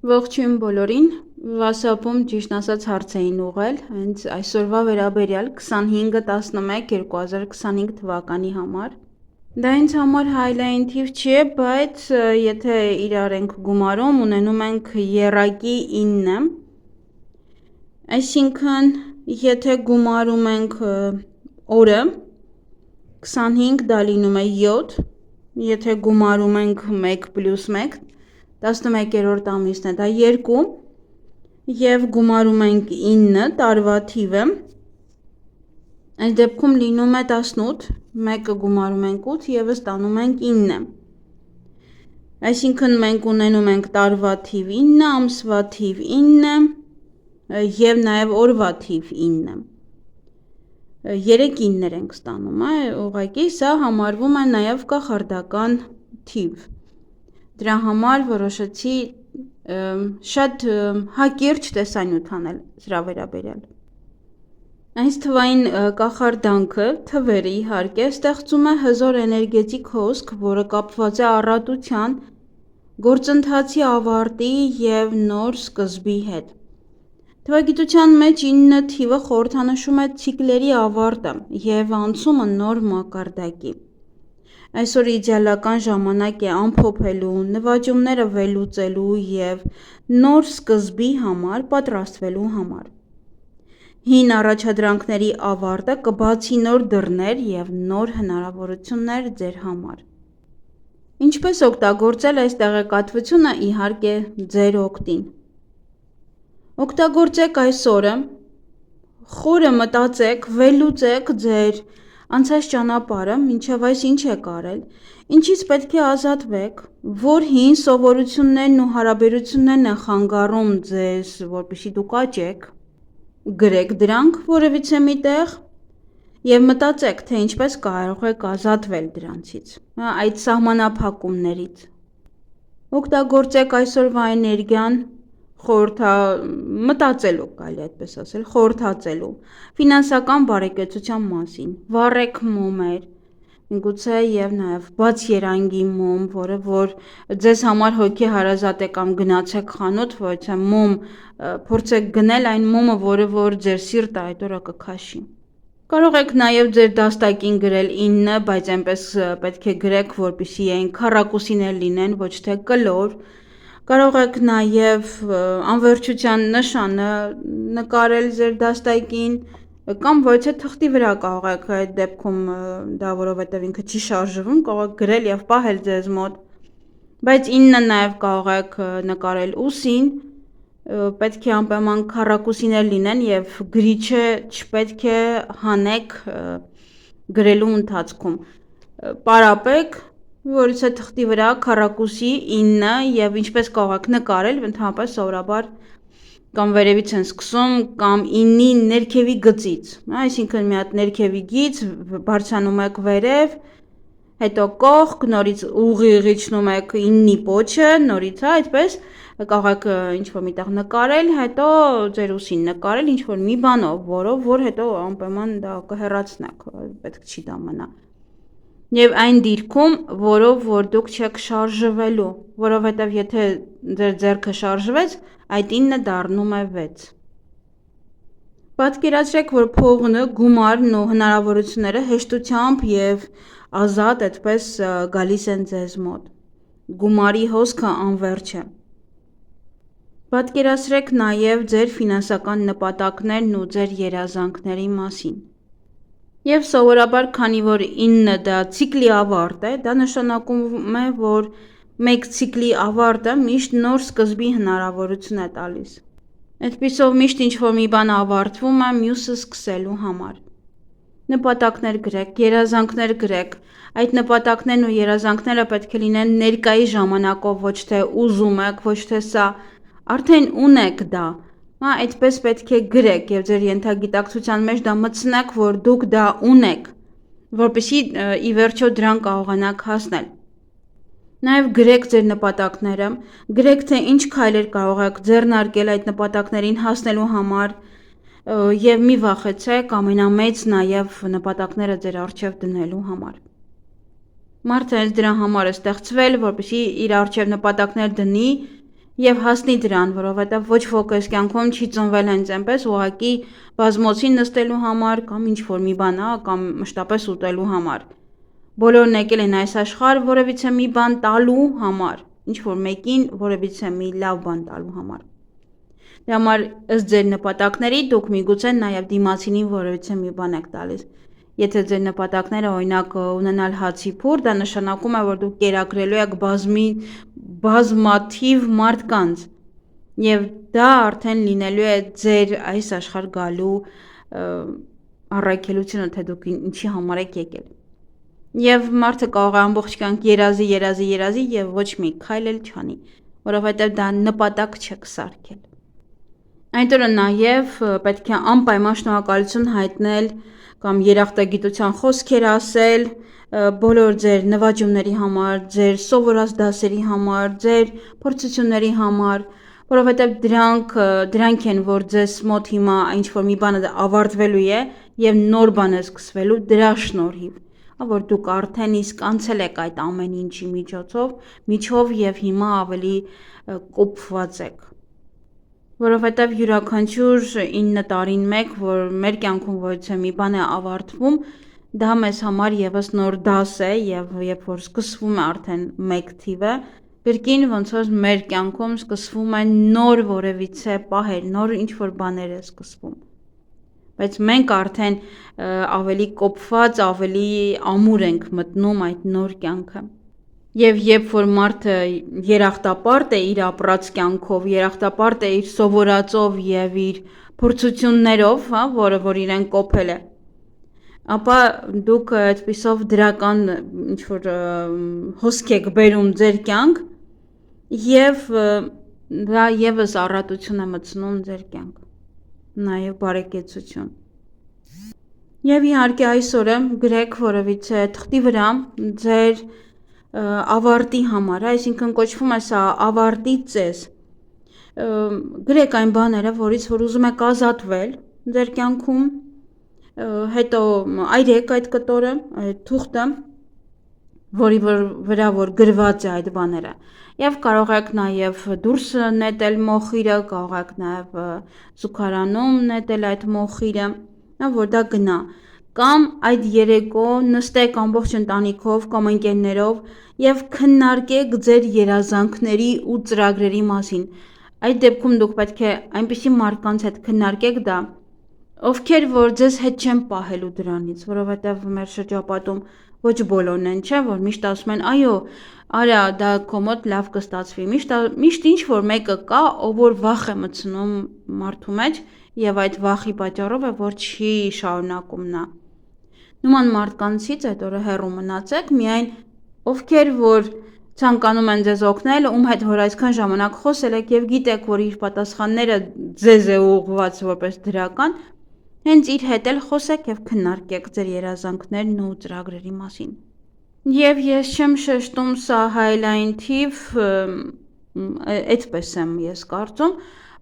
Ողջույն բոլորին, WhatsApp-ում ճիշտ ասած հարց էին ուղղել, հենց այսօրվա վերաբերյալ 25/11/2025 թվականի համար։ Դա ինձ համար highline թիվ չի, բայց եթե իրար ենք գումարում, ունենում ենք եռակի 9, այսինքն եթե գումարում ենք օրը, 25 դա լինում է 7, եթե գումարում ենք 1 + 1, 11-րդ ամիսն է, դա 2, և գումարում ենք 9 տարվա թիվը, այս դեպքում լինում է 18, մեկը գումարում ենք 8 և ստանում ենք 9, այսինքն մենք ունենում ենք տարվա թիվ 9, ամսվա թիվ 9 և նաև օրվա թիվ 9, 3 9-ներ ենք ստանում, ուղղակի սա համարվում է նաև կախարդական թիվ, դրա համար որոշեցի շատ հակիրճ տեսանյութ անել սրա վերաբերյալ։ Այս թվային կախարդանքը, թվերը իհարկե, ստեղծում է հզոր էներգետիկ հոսք, որը կապված է առատության, գործընթացի ավարտի և նոր սկզբի հետ։ Թվագիտության մեջ 9 թիվը խորհրդանշում է ցիկլերի ավարտը և անցումը նոր մակարդակի։ Այսօր իդեալական ժամանակ է ամփոփելու, նվաճումները վերլուծելու և նոր սկզբի համար պատրաստվելու համար։ Հին առաջադրանքների ավարտը կբացի նոր դռներ և նոր հնարավորություններ ձեր համար։ Ինչպես օգտագործել այս տեղեկատվությունը, իհարկե, ձեր օգտին։ Օգտագործեք այս օրը, խորը մտածեք, վերլուծեք ձեր անցած ճանապարհը, մինչև այս ինչ եք արել, ինչից պետք է ազատվեք, որ հին սովորություններն ու հարաբերություններն են խանգարում ձեզ, որպեսզի դուք աճեք, գրեք դրանք որևիցե մի տեղ և մտածեք, թե ինչպես կարող եք ազատվել դրանցից, այդ սահմանափակումներից։ Օգտագործեք այսօրվա էներգիան մտածելու, կարելի այդպես ասել, խորհրդածելու, ֆինանսական բարեկեցության մասին, վառեք մոմեր, միգուցե և նաև բաց երանգի մոմ, որը որ ձեզ համար հոգեհարազատ է, կամ գնացեք խանութ, որովհետև մոմ փորձեք գնել այն մոմը, որը որ ձեր սիրտը այդ օրը կքաշի։ Կարող եք նաև ձեր դաստակին գրել 9, բայց այնպես պետք է գրեք, որպեսզի այն քառակուսիներ լինեն, ոչ թե կլոր։ Կարող եք նաև անվերջության նշանը նկարել ձեր դաստակին, կամ ոչ թե թղթի վրա կարող եք, այդ դեպքում դա որովհետև ինքը չի շարժվում, կարող եք գրել և պահել ձեզ մոտ, բայց 9 նաև կարող եք նկարել ուսին, պետք է անպայման քառակուսիներ լինեն և գրիչը չպետք է հանեք գրելու ընթացքում, պարապեք, որից է թղթի վրա քառակուսի 9 և ինչպես կարող եք նկարել, ընդհանրապես սովորաբար կամ վերևից են սկսում, կամ 9-ի ներքևի գծից, այսինքն մի հատ ներքևի գիծ, բարձրանում եք վերև, հետո կողք, նորից ուղիղ իջնում եք 9-ի պոչը, նորից այդպես, կարող եք ինչ-որ միտեղ նկարել, հետո ձեր ուսին նկարել ինչ-որ մի բանով, որով որ հետո անպայման դա կհեռացնեք, պետք չի դա մնա։ Եվ այն դիրքում, որով որ դուք չեք շարժվելու, որովհետև եթե ձեր ձեռքը շարժվեց, այդ 9-ը դառնում է 6։ Պատկերացրեք, որ փողն, գումարն ու հնարավորությունները հեշտությամբ և ազատ այդպես գալիս են ձեզ մոտ։ Գումարի հոսքը անվերջ է։ Պատկերացրեք նաև ձեր ֆինանսական նպատակներն ու ձեր երազանքների մասին։ Եվ սովորաբար, քանի որ 9 դա ցիկլի ավարտ է, դա նշանակում է, որ մեկ ցիկլի ավարտը միշտ նոր սկզբի հնարավորություն է տալիս։ Այդպիսով միշտ ինչ-որ մի բան ավարտվում է մյուսը սկսելու համար։ Նպատակներ գրեք, երազանքներ գրեք, այդ նպատակներն ու երազանքները պետք է լինեն ներկայի ժամանակով, ոչ թե ուզում եք, ոչ թե սա, արդեն ունեք դա, այդպես պետք է գրեք և ձեր ենթագիտակցության մեջ դա մտցնեք, որ դուք դա ունեք, որպեսզի ի վերջո դրան կարողանաք հասնել։ Նաև գրեք ձեր նպատակները, գրեք, թե ինչ քայլեր կարող եք ձեռնարկել այդ նպատակներին հասնելու համար և մի վախեցեք ամենամեծ նաև նպատակները ձեր առջև դնելու համար։ Մարդը հենց դրա համար է ստեղծվել, որպեսզի իր առջև նպատակներ դնի Եվ հասնի դրան, որովհետև ոչ ոք այս կյանքում չի ծնվել հենց այնպես ուղղակի բազմոցին նստելու համար կամ ինչ-որ մի բան, կամ մշտապես ուտելու համար։ Բոլորն եկել են այս աշխարհ որևիցե մի բան տալու համար, ինչ-որ մեկին որևիցե մի լավ բան տալու համար։ Դրա համար ըստ ձեր նպատակների դուք միգուցե նաև դիմացինին որևիցե մի բան եք տալիս։ Եթե ձեր նպատակները օրինակ ունենալ հացի փուր, դա նշանակում է, որ դուք կերակրելու եք բազմաթիվ մարդկանց, եւ դա արդեն լինելու է ձեր այս աշխարհ գալու առաքելությունը, թե դուք ինչի համար եք եկել։ Եվ մարդը կարող է ամբողջ կյանք երազի եւ ոչ մի քայլ էլ չանի, որովհետեւ դա նպատակ չեք սարքել։ Այնտեղ նաև պետք է անպայման շնորհակալություն հայտնել կամ երախտագիտության խոսքեր ասել բոլոր ձեր նվաճումների համար, ձեր սովորած դասերի համար, ձեր փորձությունների համար, որովհետև դրանք են, որ ձեզ մոտ հիմա ինչ-որ մի բանը ավարտվելու է եւ նոր բան է սկսվելու դրա շնորհիվ, որ դուք արդեն իսկ անցել եք այդ ամեն ինչի միջով եւ հիմա ավելի կոփված եք։ Որովհետև յուրաքանչյուր 9 տարին մեկ, որ մեր կյանքում որևէ մի բան է ավարտվում, դա մեզ համար եւս նոր դաս է եւ երբ որ սկսվում է արդեն մեկ թիվը, կրկին ոնց որ մեր կյանքում սկսվում է նոր որևիցե պահեր, նոր ինչ-որ բաներ է սկսվում։ Բայց մենք արդեն ավելի կոփված, ավելի ամուր ենք մտնում այդ նոր կյանքը։ Եվ երբ որ մարդը երախտապարտ է իր ապրած կյանքով, երախտապարտ է իր սովորածով եւ իր փորձություններով, որը որ իրեն կոփել է, ապա դուք այդպիսով դրական ինչ-որ հոսք եք բերում ձեր կյանք եւ դա եւս առատություն է մտցնում ձեր կյանք, նաեւ բարեկեցություն։ Եվ իհարկե այսօրը գրեք որևիցե թղթի վրա ձեր ավարտի համար, այսինքն կոչվում է սա ավարտի ծես։ Գրեք այն բաները, որից որ ուզում եք ազատվել ձեր կյանքում, հետո այրեք այդ կտորը, այդ թուղթը, որի վրա որ գրված է այդ բաները։ Եվ կարող եք նաև դուրս նետել մոխիրը, կարող եք նաև զուգարանում նետել այդ մոխիրը, որ դա գնա։ Կամ այդ երեկո նստեք ամբողջ ընտանիքով կամ ընկերներով եւ քննարկեք ձեր երազանքների ու ծրագրերի մասին։ Այդ դեպքում դուք պետք է այնպիսի մարդկանց հետ քննարկեք դա, ովքեր որ ձեզ հետ չեն պահելու դրանից, որովհետեւ մեր շրջապատում ոչ բոլորն են, չէ, որ միշտ ասում են, այո, արա, դա քո մոտ լավ կստացվի։ Միշտ ինչ որ մեկը կա, ով որ վախ է մտցնում մարդու մեջ եւ այդ վախի պատճառով է, որ չի շարունակում նա։ Նման մարդկանցից այդ օրը հեռու մնացեք, միայն ովքեր որ ցանկանում են ձեզ օգնել, ում հետ որ այսքան ժամանակ խոսել եք եւ գիտեք, որ իր պատասխանները ձեզ է ուղղված որպես դրական, հենց իր հետ էլ խոսեք եւ քննարկեք ձեր երազանքներն ու ծրագրերի մասին։ Եվ ես չեմ շեշտում սա հայլային թիվ, այդպես եմ ես կարծում,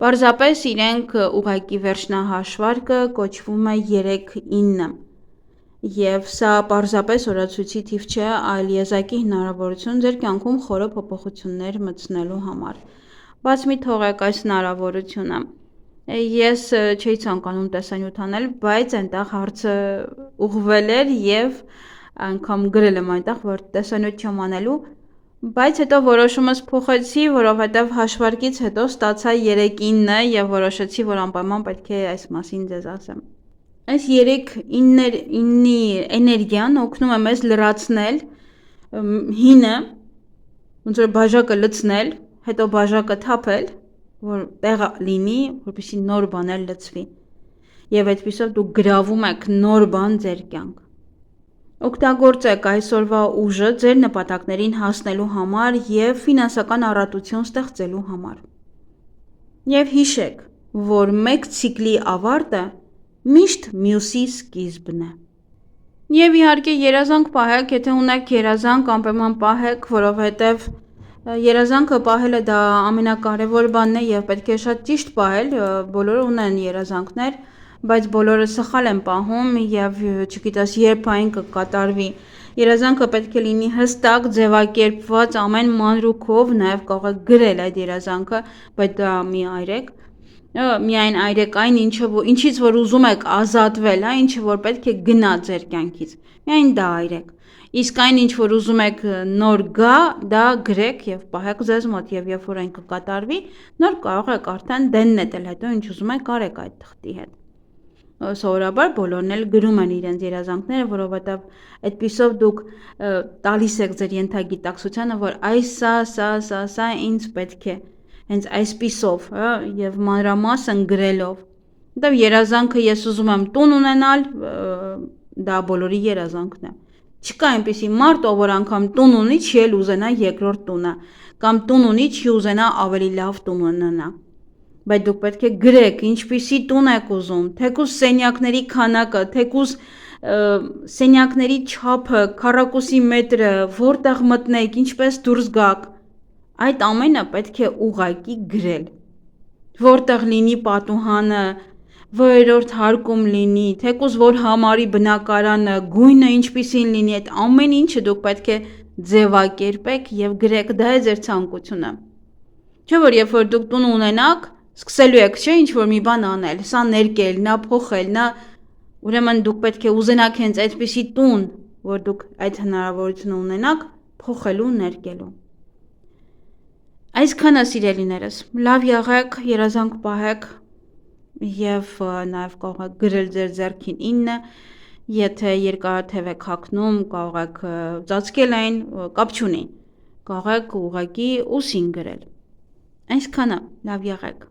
պարզապես իրենք ուղղակի վերջնահաշվարկը կոչվում է 3-9։ Եվ սա պարզապես օրացույցի թիվ չէ, այլ եզակի հնարավորություն ձեր կյանքում խորը փոփոխություններ մտցնելու համար։ Բաց մի թողեք այս հնարավորությունը։ Ես չէի ցանկանում տեսանյութ անել, բայց այնտեղ հարցը ուղղվել էր եւ անգամ գրել եմ այնտեղ, որ տեսանյութ չեմ անելու, բայց հետո որոշումս փոխեցի, որովհետեւ հաշվարկից հետո ստացա 3-9 եւ որոշեցի, որ անպայման պետք է այս մասին ձեզ ասեմ։ Այս 3-9-ի էներգիան օգնում է մեզ լրացնել հինը, ոնց որ բաժակը լցնել, հետո բաժակը թափել, որ տեղը լինի, որպեսզի նոր բաներ լցվի։ Եվ այդպիսով դուք գրավում եք նոր բան ձեր կյանք։ Օգտագործեք այսօրվա ուժը ձեր նպատակներին հասնելու համար եւ ֆինանսական առատություն ստեղծելու համար։ Եվ հիշեք, որ մեկ ցիկլի ավարտը միշտ մյուսի սկիզբն է։ Եվ իհարկե երազանք պահեք, եթե ունեք երազանք, անպայման պահեք, որովհետև երազանքը պահելը դա ամենակարևոր բանն է եւ պետք է շատ ճիշտ պահել, բոլորը ունեն երազանքներ, բայց բոլորը սխալ են պահում եւ չգիտես երբ այն կկատարվի։ երազանքը պետք է լինի հստակ, ձևակերպված, ամեն մանրուքով, նաև կարող եք գրել այդ երազանքը, բայց դա մի այրեք, միայն այրեք այն, ինչից որ ուզում եք ազատվել, ինչը որ պետք է գնա ձեր կյանքից, միայն դա այրեք, իսկ այն, ինչ որ ուզում եք նոր գա, դա գրեք և պահեք ձեզ մոտ, և երբ որ այն կկատարվի, նոր կարող եք արդեն դեն նետել, հետո ինչ ուզում եք արեք այդ թղթի հետ։ Սովորաբար բոլորն էլ գրում են իրենց երազանքները, որովհետև այդպիսով դուք տալիս եք ձեր ենթագիտակցությանը, որ այս սա ինձ պետք է, հենց այսպիսով, և մանրամասն գրելով, որովհետև երազանքը ես ուզում եմ տուն ունենալ, դա բոլորի երազանքն է։ Չկա այնպիսի մարդ, ով որ անգամ տուն ունի, չի էլ ուզենա երկրորդ տունը, կամ տուն ունի, չի ուզենա ավելի լավ տուն ունենա։ Բայց դուք պետք է գրեք, ինչպիսի տուն եք ուզում, թեկուզ սենյակների քանակը, թեկուզ սենյակների չափը, քառակուսի մետրը, որտեղ մտնեք, ինչպես դուրս գաք, այդ ամենը պետք է ուղղակի գրել, որտեղ լինի պատուհանը, որերորդ հարկում լինի, թեկուզ որ համարի բնակարանը, գույնը ինչպիսին լինի, այդ ամեն ինչը դուք պետք է ձևակերպեք և գրեք, դա է ձեր ցանկությունը։ Չէ՞ որ երբ որ դուք տուն ունենաք, սկսելու եք, չէ՞, ինչ-որ մի բան անել, սա ներկել, նա փոխել, ուրեմն դուք պետք է ուզենաք հենց այդպիսի տուն, որ դուք այդ հնարավորությունը ունենաք, փոխելու, ներկելու։ Այսքանը սիրելիներս, լավ եղեք, երազանք պահեք և նաև կարող եք գրել ձեր ձեռքին 9, եթե երկարաթև եք հագնում, կարող եք ծածկել այն, կապ չունի, կարող եք ուղղակի ուսին գրել։ Այսքանը, լավ եղեք։